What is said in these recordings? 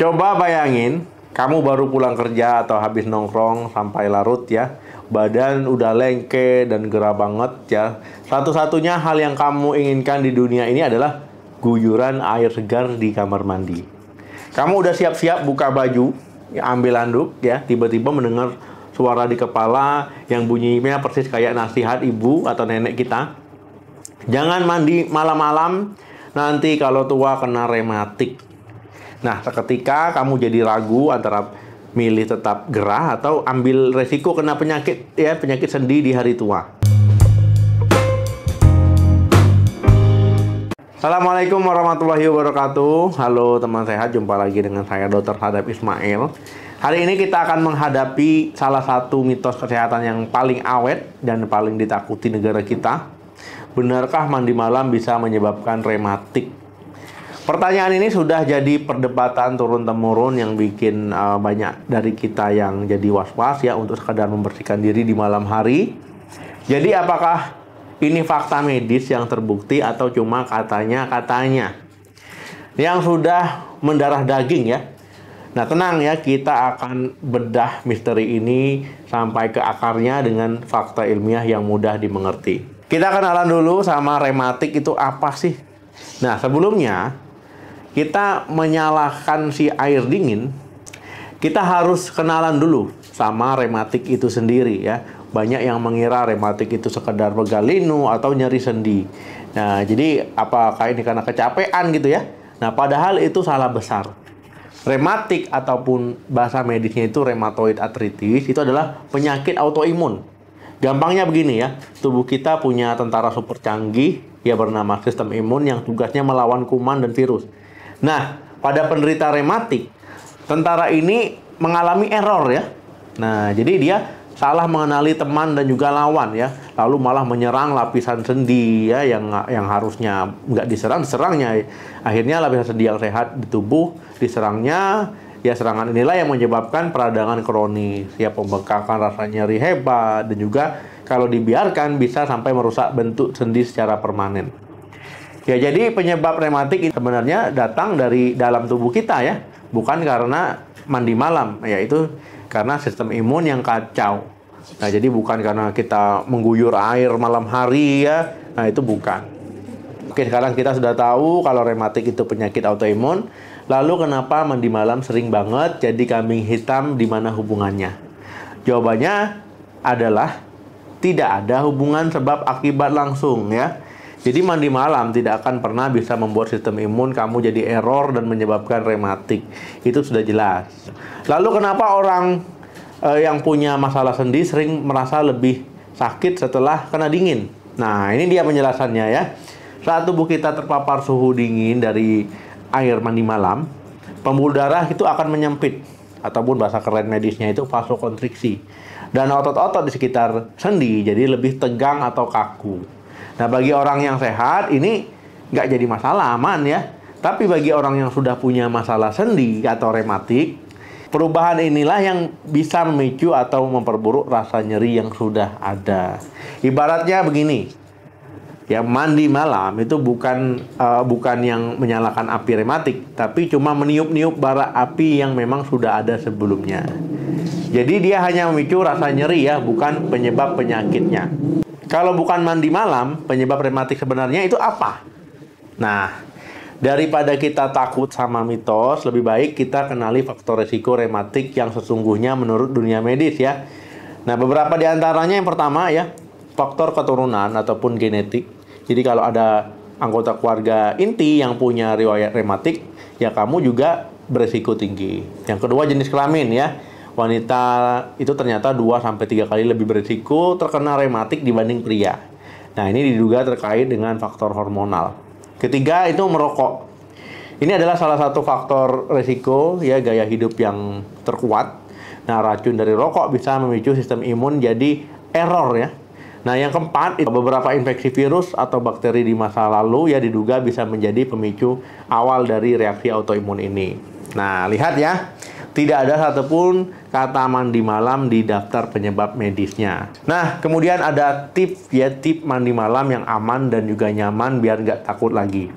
Coba bayangin, kamu baru pulang kerja atau habis nongkrong sampai larut ya. Badan udah lengke dan gerah banget ya. Satu-satunya hal yang kamu inginkan di dunia ini adalah guyuran air segar di kamar mandi. Kamu udah siap-siap buka baju, ya, ambil handuk ya, tiba-tiba mendengar suara di kepala yang bunyinya persis kayak nasihat ibu atau nenek kita. Jangan mandi malam-malam, nanti kalau tua kena rematik. Nah, seketika kamu jadi ragu antara milih tetap gerah atau ambil resiko kena penyakit ya, penyakit sendi di hari tua. Assalamualaikum warahmatullahi wabarakatuh. Halo teman sehat, jumpa lagi dengan saya Dr. Hadap Ismail. Hari ini kita akan menghadapi salah satu mitos kesehatan yang paling awet dan paling ditakuti negara kita. Benarkah mandi malam bisa menyebabkan rematik? Pertanyaan ini sudah jadi perdebatan turun-temurun yang bikin banyak dari kita yang jadi was-was ya untuk sekadar membersihkan diri di malam hari. Jadi apakah ini fakta medis yang terbukti atau cuma katanya-katanya yang sudah mendarah daging ya? Nah tenang ya, kita akan bedah misteri ini sampai ke akarnya dengan fakta ilmiah yang mudah dimengerti. Kita kenalan dulu sama rematik itu apa sih? Nah sebelumnya kita menyalakan si air dingin, kita harus kenalan dulu sama rematik itu sendiri ya. Banyak yang mengira rematik itu sekedar pegal linu atau nyeri sendi. Nah, jadi apakah ini karena kecapean gitu ya? Nah, padahal itu salah besar. Rematik ataupun bahasa medisnya itu rheumatoid arthritis itu adalah penyakit autoimun. Gampangnya begini ya, tubuh kita punya tentara super canggih ya bernama sistem imun yang tugasnya melawan kuman dan virus. Nah, pada penderita rematik, tentara ini mengalami error ya. Nah, jadi dia salah mengenali teman dan juga lawan ya. Lalu malah menyerang lapisan sendi ya yang harusnya nggak diserangnya. Akhirnya lapisan sendi yang sehat di tubuh diserangnya. Ya, serangan inilah yang menyebabkan peradangan kronis, ya pembengkakan, rasa nyeri hebat, dan juga kalau dibiarkan bisa sampai merusak bentuk sendi secara permanen. Ya, jadi penyebab rematik sebenarnya datang dari dalam tubuh kita ya, bukan karena mandi malam, yaitu karena sistem imun yang kacau. Nah, jadi bukan karena kita mengguyur air malam hari ya, nah itu bukan. Oke, sekarang kita sudah tahu kalau rematik itu penyakit autoimun. Lalu kenapa mandi malam sering banget jadi kambing hitam, di mana hubungannya? Jawabannya adalah tidak ada hubungan sebab akibat langsung ya. Jadi mandi malam tidak akan pernah bisa membuat sistem imun kamu jadi error dan menyebabkan rematik. Itu sudah jelas. Lalu kenapa orang yang punya masalah sendi sering merasa lebih sakit setelah kena dingin? Nah, ini dia penjelasannya ya. Saat tubuh kita terpapar suhu dingin dari air mandi malam, pembuluh darah itu akan menyempit, ataupun bahasa keren medisnya itu vasokonstriksi. Dan otot-otot di sekitar sendi jadi lebih tegang atau kaku. Nah, bagi orang yang sehat ini nggak jadi masalah, aman ya. Tapi bagi orang yang sudah punya masalah sendi atau rematik, perubahan inilah yang bisa memicu atau memperburuk rasa nyeri yang sudah ada. Ibaratnya begini, ya mandi malam itu bukan yang menyalakan api rematik, tapi cuma meniup-niup bara api yang memang sudah ada sebelumnya. Jadi dia hanya memicu rasa nyeri ya, bukan penyebab penyakitnya. Kalau bukan mandi malam, penyebab rematik sebenarnya itu apa? Nah, daripada kita takut sama mitos, lebih baik kita kenali faktor resiko rematik yang sesungguhnya menurut dunia medis ya. Nah, beberapa di antaranya yang pertama ya, faktor keturunan ataupun genetik. Jadi kalau ada anggota keluarga inti yang punya riwayat rematik, ya kamu juga beresiko tinggi. Yang kedua, jenis kelamin ya. Wanita itu ternyata 2-3 kali lebih berisiko terkena rematik dibanding pria. Nah, ini diduga terkait dengan faktor hormonal. Ketiga, itu merokok. Ini adalah salah satu faktor risiko ya, gaya hidup yang terkuat. Nah, racun dari rokok bisa memicu sistem imun jadi error ya. Nah, yang keempat, beberapa infeksi virus atau bakteri di masa lalu ya diduga bisa menjadi pemicu awal dari reaksi autoimun ini. Nah, lihat ya. Tidak ada satupun kata mandi malam di daftar penyebab medisnya. Nah, kemudian ada tip mandi malam yang aman dan juga nyaman biar nggak takut lagi.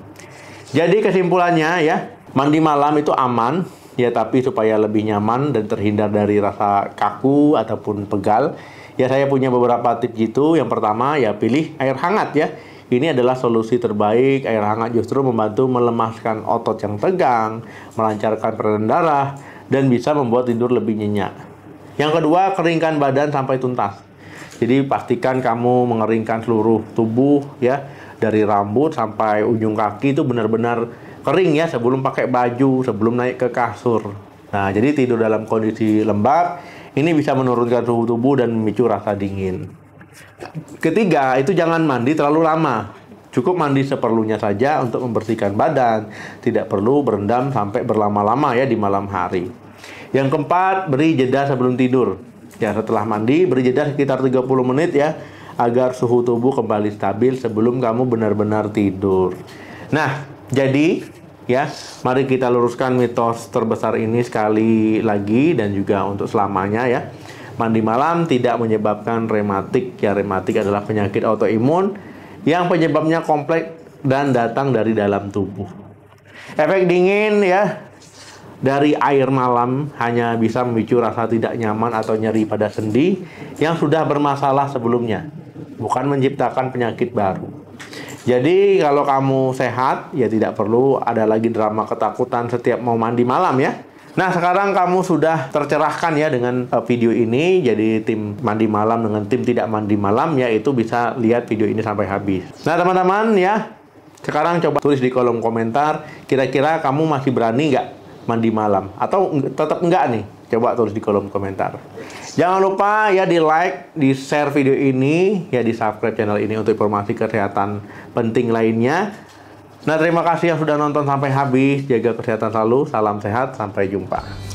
Jadi kesimpulannya ya, mandi malam itu aman ya, tapi supaya lebih nyaman dan terhindar dari rasa kaku ataupun pegal, ya saya punya beberapa tips gitu. Yang pertama ya pilih air hangat ya. Ini adalah solusi terbaik. Air hangat justru membantu melemaskan otot yang tegang, melancarkan peredaran darah, dan bisa membuat tidur lebih nyenyak. Yang kedua, keringkan badan sampai tuntas. Jadi pastikan kamu mengeringkan seluruh tubuh ya, dari rambut sampai ujung kaki itu benar-benar kering ya sebelum pakai baju, sebelum naik ke kasur. Nah, jadi tidur dalam kondisi lembab ini bisa menurunkan suhu tubuh dan memicu rasa dingin. Ketiga, itu jangan mandi terlalu lama. Cukup mandi seperlunya saja untuk membersihkan badan. Tidak perlu berendam sampai berlama-lama ya di malam hari. Yang keempat, beri jeda sebelum tidur. Ya, setelah mandi, beri jeda sekitar 30 menit ya, agar suhu tubuh kembali stabil sebelum kamu benar-benar tidur. Nah, jadi ya, mari kita luruskan mitos terbesar ini sekali lagi dan juga untuk selamanya ya. Mandi malam tidak menyebabkan rematik. Ya, rematik adalah penyakit autoimun yang penyebabnya kompleks dan datang dari dalam tubuh. Efek dingin ya dari air malam hanya bisa memicu rasa tidak nyaman atau nyeri pada sendi yang sudah bermasalah sebelumnya, bukan menciptakan penyakit baru. Jadi kalau kamu sehat, ya tidak perlu ada lagi drama ketakutan setiap mau mandi malam ya. Nah, sekarang kamu sudah tercerahkan ya dengan video ini. Jadi tim mandi malam dengan tim tidak mandi malam ya, itu bisa lihat video ini sampai habis. Nah teman-teman ya, sekarang coba tulis di kolom komentar, kira-kira kamu masih berani nggak mandi malam? Atau tetap enggak nih? Coba tulis di kolom komentar. Jangan lupa ya di like, di share video ini, ya di subscribe channel ini untuk informasi kesehatan penting lainnya. Nah, terima kasih yang sudah nonton sampai habis. Jaga kesehatan selalu. Salam sehat. Sampai jumpa.